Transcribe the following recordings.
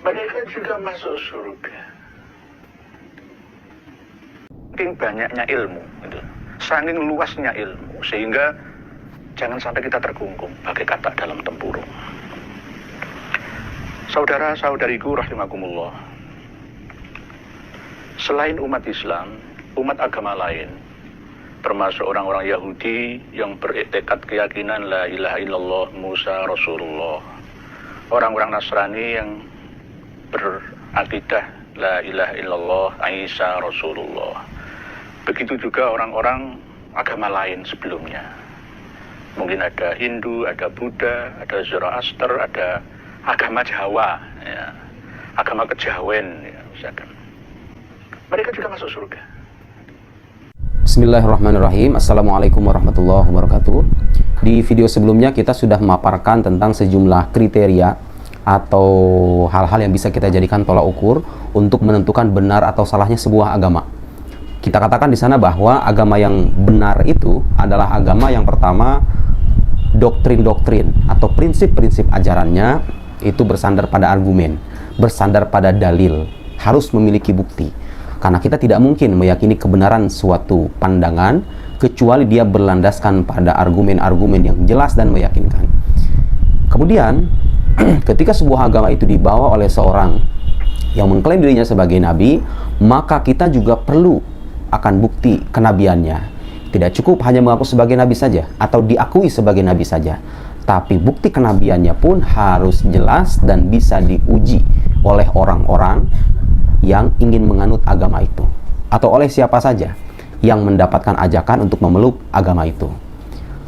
mereka juga masuk surga. Saking banyaknya ilmu, gitu. Saking luasnya ilmu, sehingga jangan sampai kita terkungkung bagai katak dalam tempurung. Saudara-saudariku rahimakumullah, selain umat Islam, umat agama lain, termasuk orang-orang Yahudi yang beriktikad keyakinan la ilaha illallah Musa Rasulullah, orang-orang Nasrani yang berakidah la ilaha illallah Isa Rasulullah, begitu juga orang-orang agama lain sebelumnya. Mungkin ada Hindu, ada Buddha, ada Zoroaster, ada agama Jawa, ya, agama kejawen, ya, misalkan. Mereka juga masuk surga. Bismillahirrahmanirrahim. Assalamualaikum warahmatullahi wabarakatuh. Di video sebelumnya kita sudah memaparkan tentang sejumlah kriteria atau hal-hal yang bisa kita jadikan tolak ukur untuk menentukan benar atau salahnya sebuah agama. Kita katakan di sana bahwa agama yang benar itu adalah agama yang pertama, doktrin-doktrin atau prinsip-prinsip ajarannya itu bersandar pada argumen, bersandar pada dalil, harus memiliki bukti. Karena kita tidak mungkin meyakini kebenaran suatu pandangan kecuali dia berlandaskan pada argumen-argumen yang jelas dan meyakinkan. Kemudian, ketika sebuah agama itu dibawa oleh seorang yang mengklaim dirinya sebagai nabi, maka kita juga perlu akan bukti kenabiannya. Tidak cukup hanya mengaku sebagai nabi saja atau diakui sebagai nabi saja, tapi bukti kenabiannya pun harus jelas dan bisa diuji oleh orang-orang yang ingin menganut agama itu, atau oleh siapa saja yang mendapatkan ajakan untuk memeluk agama itu.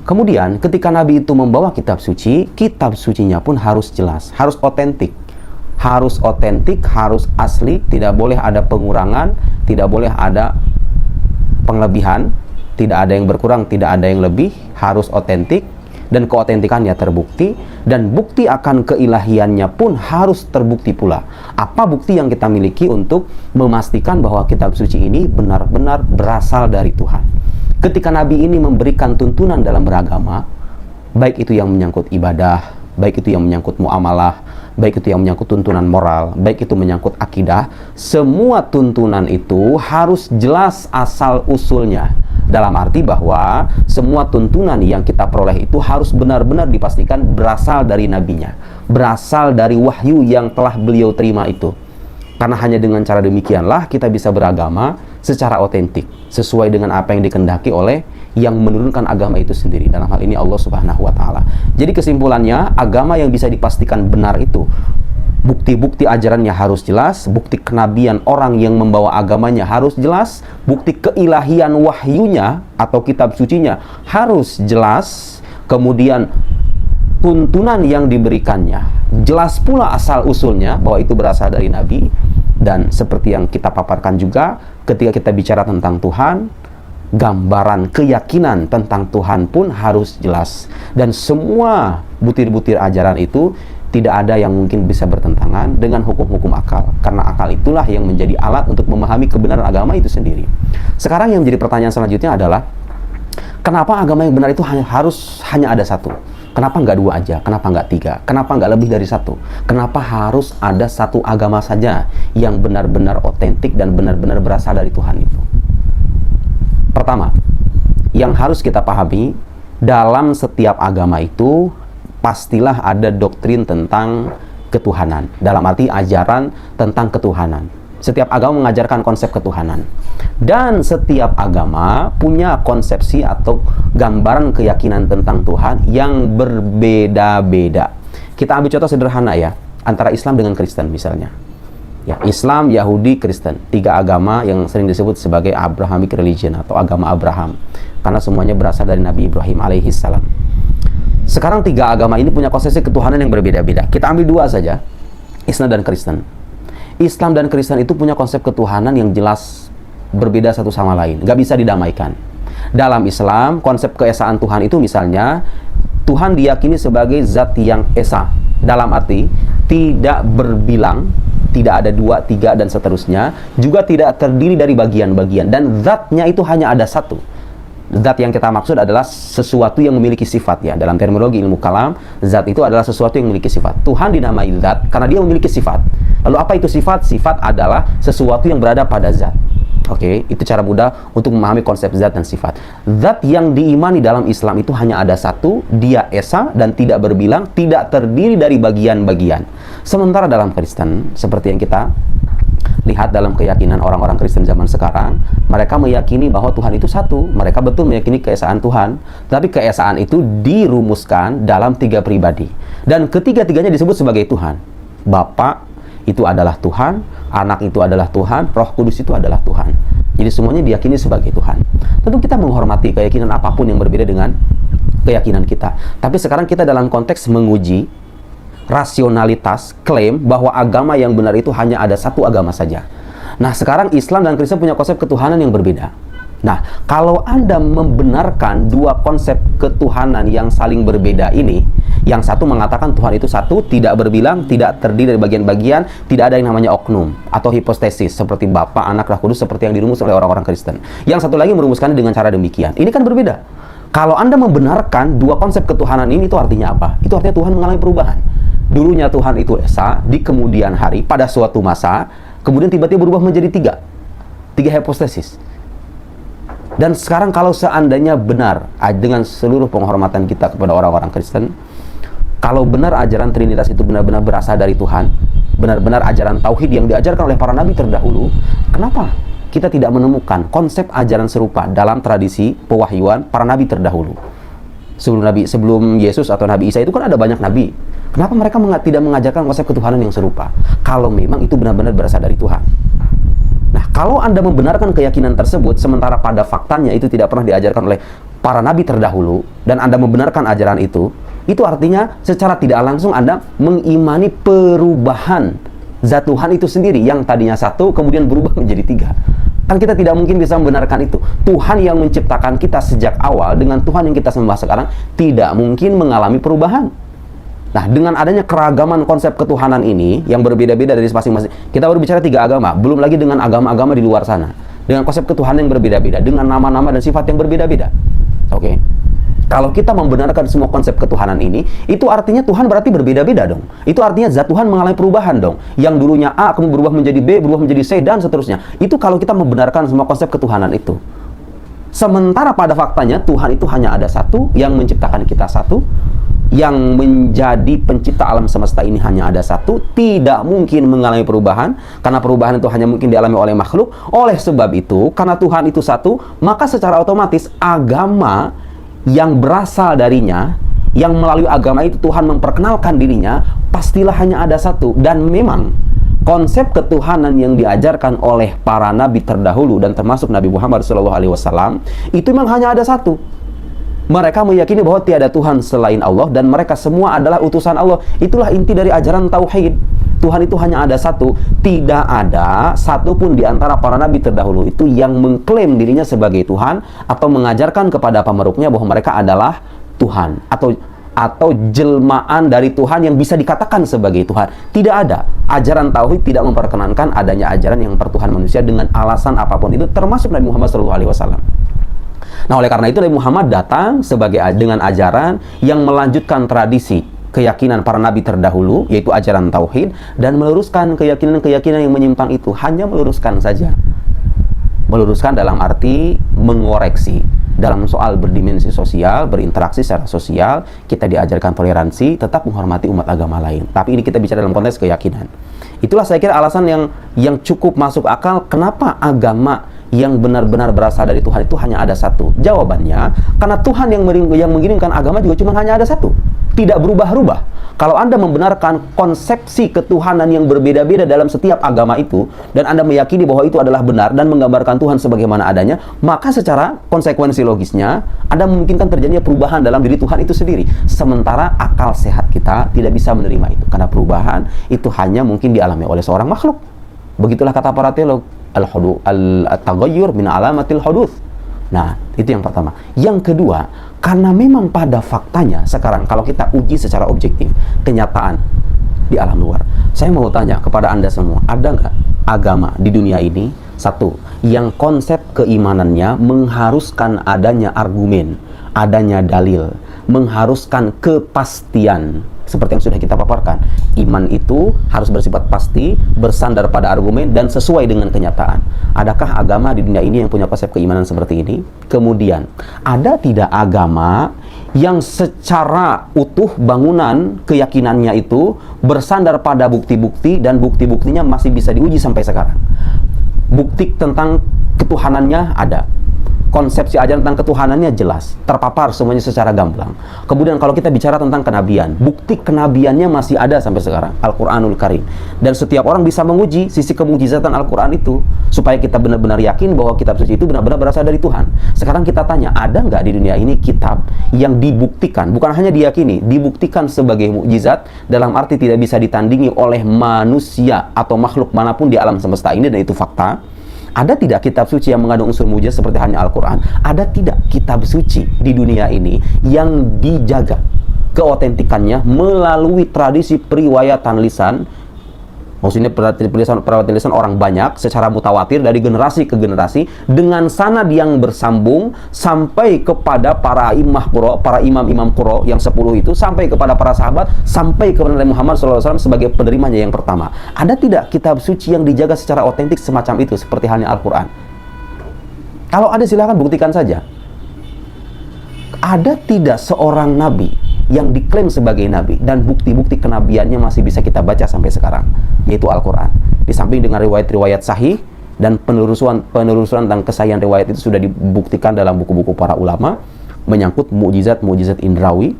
Kemudian ketika nabi itu membawa kitab sucinya pun harus jelas, harus otentik, harus asli, tidak boleh ada pengurangan, tidak boleh ada penglebihan, tidak ada yang berkurang, tidak ada yang lebih, harus otentik, dan keotentikannya terbukti, dan bukti akan keilahiannya pun harus terbukti pula. Apa bukti yang kita miliki untuk memastikan bahwa kitab suci ini benar-benar berasal dari Tuhan? Ketika Nabi ini memberikan tuntunan dalam beragama, baik itu yang menyangkut ibadah, baik itu yang menyangkut muamalah, baik itu yang menyangkut tuntunan moral, baik itu menyangkut akidah, semua tuntunan itu harus jelas asal-usulnya. Dalam arti bahwa semua tuntunan yang kita peroleh itu harus benar-benar dipastikan berasal dari nabinya, berasal dari wahyu yang telah beliau terima itu. Karena hanya dengan cara demikianlah kita bisa beragama secara otentik, sesuai dengan apa yang dikehendaki oleh yang menurunkan agama itu sendiri. Dalam hal ini Allah Subhanahu wa Ta'ala. Jadi kesimpulannya, agama yang bisa dipastikan benar itu, bukti-bukti ajarannya harus jelas, bukti kenabian orang yang membawa agamanya harus jelas, bukti keilahian wahyunya atau kitab sucinya harus jelas, kemudian tuntunan yang diberikannya jelas pula asal-usulnya bahwa itu berasal dari Nabi. Dan seperti yang kita paparkan juga, ketika kita bicara tentang Tuhan, gambaran keyakinan tentang Tuhan pun harus jelas. Dan semua butir-butir ajaran itu tidak ada yang mungkin bisa bertentangan dengan hukum-hukum akal, karena akal itulah yang menjadi alat untuk memahami kebenaran agama itu sendiri. Sekarang yang menjadi pertanyaan selanjutnya adalah, kenapa agama yang benar itu hanya ada satu? Kenapa nggak dua aja? Kenapa nggak tiga? Kenapa nggak lebih dari satu? Kenapa harus ada satu agama saja yang benar-benar otentik dan benar-benar berasal dari Tuhan itu? Pertama, yang harus kita pahami, dalam setiap agama itu pastilah ada doktrin tentang ketuhanan. Dalam arti ajaran tentang ketuhanan. Setiap agama mengajarkan konsep ketuhanan. Dan setiap agama punya konsepsi atau gambaran keyakinan tentang Tuhan yang berbeda-beda. Kita ambil contoh sederhana ya, antara Islam dengan Kristen misalnya. Ya, Islam, Yahudi, Kristen. 3 agama yang sering disebut sebagai Abrahamic religion atau agama Abraham. Karena semuanya berasal dari Nabi Ibrahim alaihissalam. Sekarang 3 agama ini punya konsepsi ketuhanan yang berbeda-beda. Kita ambil 2 saja, Islam dan Kristen. Islam dan Kristen itu punya konsep ketuhanan yang jelas berbeda satu sama lain, nggak bisa didamaikan. Dalam Islam, konsep keesaan Tuhan itu misalnya, Tuhan diyakini sebagai zat yang esa, dalam arti tidak berbilang, tidak ada 2, 3, dan seterusnya, juga tidak terdiri dari bagian-bagian, dan zatnya itu hanya ada satu. Zat yang kita maksud adalah sesuatu yang memiliki sifat ya. Dalam terminologi ilmu kalam, zat itu adalah sesuatu yang memiliki sifat. Tuhan dinamai zat karena dia memiliki sifat. Lalu apa itu sifat? Sifat adalah sesuatu yang berada pada zat. Oke, itu cara mudah untuk memahami konsep zat dan sifat. Zat yang diimani dalam Islam itu hanya ada satu, dia esa dan tidak berbilang, tidak terdiri dari bagian-bagian. Sementara dalam Kristen, seperti yang kita lihat dalam keyakinan orang-orang Kristen zaman sekarang, mereka meyakini bahwa Tuhan itu satu. Mereka betul meyakini keesaan Tuhan, tapi keesaan itu dirumuskan dalam 3 pribadi. Dan ketiga-tiganya disebut sebagai Tuhan. Bapa itu adalah Tuhan, Anak itu adalah Tuhan, Roh Kudus itu adalah Tuhan. Jadi semuanya diyakini sebagai Tuhan. Tentu kita menghormati keyakinan apapun yang berbeda dengan keyakinan kita. Tapi sekarang kita dalam konteks menguji rasionalitas klaim bahwa agama yang benar itu hanya ada satu agama saja. Nah, sekarang Islam dan Kristen punya konsep ketuhanan yang berbeda. Nah, kalau Anda membenarkan dua konsep ketuhanan yang saling berbeda ini, yang satu mengatakan Tuhan itu satu, tidak berbilang, tidak terdiri dari bagian-bagian, tidak ada yang namanya oknum atau hipotesis seperti Bapa, Anak, Roh Kudus seperti yang dirumus oleh orang-orang Kristen. Yang satu lagi merumuskannya dengan cara demikian. Ini kan berbeda. Kalau Anda membenarkan dua konsep ketuhanan ini, itu artinya apa? Itu artinya Tuhan mengalami perubahan. Dulunya Tuhan itu esa, di kemudian hari, pada suatu masa, kemudian tiba-tiba berubah menjadi tiga hipotesis. Dan sekarang kalau seandainya benar, dengan seluruh penghormatan kita kepada orang-orang Kristen, kalau benar ajaran Trinitas itu benar-benar berasal dari Tuhan, benar-benar ajaran Tauhid yang diajarkan oleh para nabi terdahulu, kenapa kita tidak menemukan konsep ajaran serupa dalam tradisi pewahyuan para nabi terdahulu? Sebelum Yesus atau Nabi Isa itu kan ada banyak nabi. Kenapa mereka tidak mengajarkan konsep ketuhanan yang serupa? Kalau memang itu benar-benar berasal dari Tuhan. Nah, kalau Anda membenarkan keyakinan tersebut, sementara pada faktanya itu tidak pernah diajarkan oleh para nabi terdahulu, dan Anda membenarkan ajaran itu artinya secara tidak langsung Anda mengimani perubahan zat Tuhan itu sendiri, yang tadinya satu, kemudian berubah menjadi 3. Kan kita tidak mungkin bisa membenarkan itu. Tuhan yang menciptakan kita sejak awal dengan Tuhan yang kita sembah sekarang tidak mungkin mengalami perubahan. Nah, dengan adanya keragaman konsep ketuhanan ini yang berbeda-beda dari masing-masing, kita baru bicara 3 agama, belum lagi dengan agama-agama di luar sana, dengan konsep ketuhanan yang berbeda-beda, dengan nama-nama dan sifat yang berbeda-beda. Oke. Kalau kita membenarkan semua konsep ketuhanan ini, itu artinya Tuhan berarti berbeda-beda dong. Itu artinya zat Tuhan mengalami perubahan dong. Yang dulunya A kemudian berubah menjadi B, berubah menjadi C, dan seterusnya. Itu kalau kita membenarkan semua konsep ketuhanan itu. Sementara pada faktanya Tuhan itu hanya ada satu, yang menciptakan kita satu, yang menjadi pencipta alam semesta ini hanya ada satu, tidak mungkin mengalami perubahan, karena perubahan itu hanya mungkin dialami oleh makhluk. Oleh sebab itu, karena Tuhan itu satu, maka secara otomatis agama yang berasal darinya, yang melalui agama itu Tuhan memperkenalkan dirinya, pastilah hanya ada satu. Dan memang konsep ketuhanan yang diajarkan oleh para nabi terdahulu dan termasuk Nabi Muhammad SAW itu memang hanya ada satu. Mereka meyakini bahwa tiada Tuhan selain Allah dan mereka semua adalah utusan Allah. Itulah inti dari ajaran Tauhid. Tuhan itu hanya ada satu. Tidak ada satupun di antara para nabi terdahulu itu yang mengklaim dirinya sebagai Tuhan atau mengajarkan kepada pemeluknya bahwa mereka adalah Tuhan atau jelmaan dari Tuhan yang bisa dikatakan sebagai Tuhan. Tidak ada. Ajaran Tauhid tidak memperkenankan adanya ajaran yang mempertuhan manusia dengan alasan apapun itu, termasuk Nabi Muhammad SAW. Nah, oleh karena itu Nabi Muhammad datang dengan ajaran yang melanjutkan tradisi keyakinan para nabi terdahulu, yaitu ajaran Tauhid, dan meluruskan keyakinan-keyakinan yang menyimpang itu. Hanya meluruskan saja. Meluruskan dalam arti mengoreksi. Dalam soal berdimensi sosial, berinteraksi secara sosial, kita diajarkan toleransi, tetap menghormati umat agama lain. Tapi ini kita bicara dalam konteks keyakinan. Itulah saya kira alasan yang cukup masuk akal kenapa agama yang benar-benar berasal dari Tuhan itu hanya ada satu. Jawabannya, karena Tuhan yang mengirimkan agama juga cuma hanya ada satu. Tidak berubah-ubah. Kalau Anda membenarkan konsepsi ketuhanan yang berbeda-beda dalam setiap agama itu, dan Anda meyakini bahwa itu adalah benar dan menggambarkan Tuhan sebagaimana adanya, maka secara konsekuensi logisnya, Anda memungkinkan terjadinya perubahan dalam diri Tuhan itu sendiri. Sementara akal sehat kita tidak bisa menerima itu. Karena perubahan itu hanya mungkin dialami oleh seorang makhluk. Begitulah kata para teolog. Al-taghayyur min alamatil huduts. Nah, itu yang pertama. Yang kedua, karena memang pada faktanya sekarang kalau kita uji secara objektif kenyataan di alam luar, saya mau tanya kepada Anda semua, ada nggak agama di dunia ini satu yang konsep keimanannya mengharuskan adanya argumen, adanya dalil, mengharuskan kepastian Seperti yang sudah kita paparkan, iman itu harus bersifat pasti, bersandar pada argumen, dan sesuai dengan kenyataan. Adakah agama di dunia ini yang punya konsep keimanan seperti ini? Kemudian, ada tidak agama yang secara utuh bangunan keyakinannya itu bersandar pada bukti-bukti, dan bukti-buktinya masih bisa diuji sampai sekarang? Bukti tentang ketuhanannya ada, konsepsi ajaran tentang ketuhanannya jelas, terpapar semuanya secara gamblang. Kemudian kalau kita bicara tentang kenabian, bukti kenabiannya masih ada sampai sekarang, Al-Quranul Karim. Dan setiap orang bisa menguji sisi kemujizatan Al-Quran itu, supaya kita benar-benar yakin bahwa kitab suci itu benar-benar berasal dari Tuhan. Sekarang kita tanya, ada nggak di dunia ini kitab yang dibuktikan, bukan hanya diyakini, dibuktikan sebagai mukjizat, dalam arti tidak bisa ditandingi oleh manusia atau makhluk manapun di alam semesta ini, dan itu fakta? Ada tidak kitab suci yang mengandung unsur mujizat seperti hanya Al-Quran? Ada tidak kitab suci di dunia ini yang dijaga keotentikannya melalui tradisi periwayatan lisan, maksudnya periwayatan lisan orang banyak secara mutawatir dari generasi ke generasi, dengan sanad yang bersambung sampai kepada para imam qurra, para imam-imam qurra yang 10 itu, sampai kepada para sahabat, sampai kepada Nabi Muhammad SAW sebagai penerimanya yang pertama? Ada tidak kitab suci yang dijaga secara otentik semacam itu seperti halnya Al-Quran? Kalau ada, silakan buktikan saja. Ada tidak seorang nabi yang diklaim sebagai nabi dan bukti-bukti kenabiannya masih bisa kita baca sampai sekarang, yaitu Al-Quran? Di samping dengan riwayat-riwayat sahih dan penelusuran tentang kesahihan riwayat itu sudah dibuktikan dalam buku-buku para ulama, menyangkut mukjizat indrawi,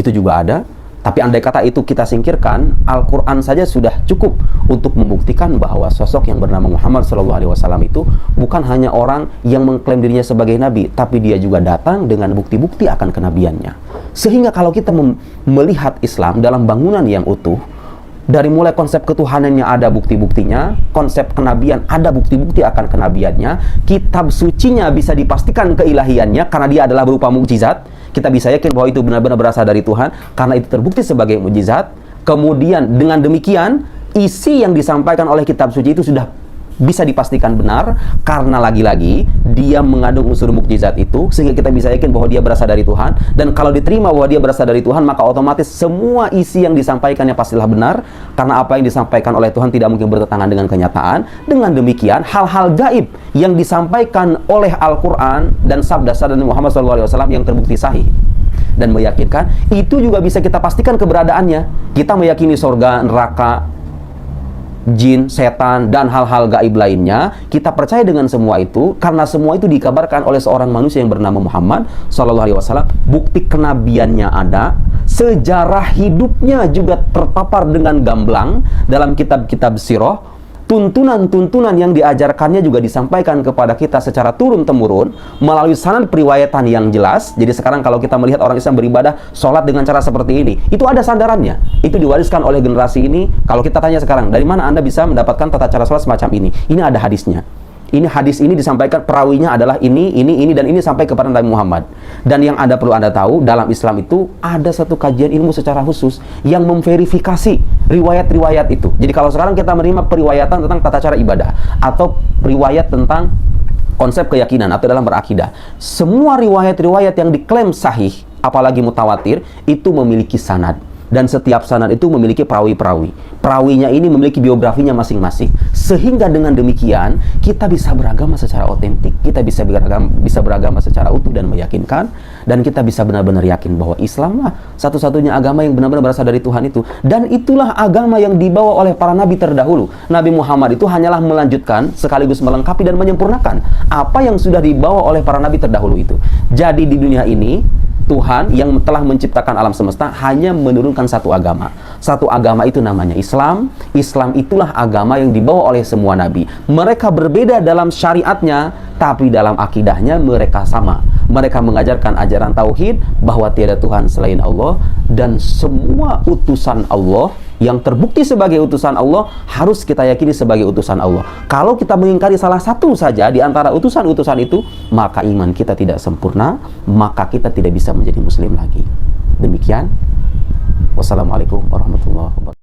itu juga ada. Tapi andai kata itu kita singkirkan, Al-Quran saja sudah cukup untuk membuktikan bahwa sosok yang bernama Muhammad SAW itu bukan hanya orang yang mengklaim dirinya sebagai nabi, tapi dia juga datang dengan bukti-bukti akan kenabiannya. Sehingga kalau kita melihat Islam dalam bangunan yang utuh, dari mulai konsep ketuhanannya ada bukti-buktinya, konsep kenabian ada bukti-bukti akan kenabiannya, kitab sucinya bisa dipastikan keilahiannya karena dia adalah berupa mukjizat. Kita bisa yakin bahwa itu benar-benar berasal dari Tuhan karena itu terbukti sebagai mukjizat. Kemudian dengan demikian, isi yang disampaikan oleh kitab suci itu sudah bisa dipastikan benar karena lagi-lagi dia mengandung unsur mukjizat itu, sehingga kita bisa yakin bahwa dia berasal dari Tuhan. Dan kalau diterima bahwa dia berasal dari Tuhan, maka otomatis semua isi yang disampaikannya pastilah benar, karena apa yang disampaikan oleh Tuhan tidak mungkin bertentangan dengan kenyataan. Dengan demikian, hal-hal gaib yang disampaikan oleh Al-Quran dan sabda-sabda Muhammad SAW yang terbukti sahih dan meyakinkan, itu juga bisa kita pastikan keberadaannya. Kita meyakini surga, neraka, jin, setan, dan hal-hal gaib lainnya. Kita percaya dengan semua itu karena semua itu dikabarkan oleh seorang manusia yang bernama Muhammad SAW. Bukti kenabiannya ada, sejarah hidupnya juga terpapar dengan gamblang dalam kitab-kitab sirah. Tuntunan-tuntunan yang diajarkannya juga disampaikan kepada kita secara turun-temurun melalui sanad periwayatan yang jelas. Jadi sekarang kalau kita melihat orang Islam beribadah, sholat dengan cara seperti ini, itu ada sandarannya. Itu diwariskan oleh generasi ini. Kalau kita tanya sekarang, dari mana Anda bisa mendapatkan tata cara sholat semacam ini? Ini ada hadisnya. Ini hadis ini disampaikan, perawinya adalah ini, dan ini sampai kepada Nabi Muhammad. Dan yang Anda perlu Anda tahu, dalam Islam itu ada satu kajian ilmu secara khusus yang memverifikasi riwayat-riwayat itu. Jadi kalau sekarang kita menerima periwayatan tentang tata cara ibadah atau riwayat tentang konsep keyakinan atau dalam berakidah, semua riwayat-riwayat yang diklaim sahih, apalagi mutawatir, itu memiliki sanad. Dan setiap sanad itu memiliki perawi-perawi. Perawinya ini memiliki biografinya masing-masing. Sehingga dengan demikian, kita bisa beragama secara otentik. Kita bisa beragama secara utuh dan meyakinkan. Dan kita bisa benar-benar yakin bahwa Islamlah satu-satunya agama yang benar-benar berasal dari Tuhan itu. Dan itulah agama yang dibawa oleh para nabi terdahulu. Nabi Muhammad itu hanyalah melanjutkan, sekaligus melengkapi dan menyempurnakan apa yang sudah dibawa oleh para nabi terdahulu itu. Jadi di dunia ini, Tuhan yang telah menciptakan alam semesta hanya menurunkan satu agama. Satu agama itu namanya Islam. Islam itulah agama yang dibawa oleh semua nabi. Mereka berbeda dalam syariatnya, tapi dalam akidahnya mereka sama. Mereka mengajarkan ajaran tauhid, bahwa tiada Tuhan selain Allah, dan semua utusan Allah yang terbukti sebagai utusan Allah harus kita yakini sebagai utusan Allah. Kalau kita mengingkari salah satu saja di antara utusan-utusan itu, maka iman kita tidak sempurna, maka kita tidak bisa menjadi muslim lagi. Demikian. Wassalamualaikum warahmatullahi wabarakatuh.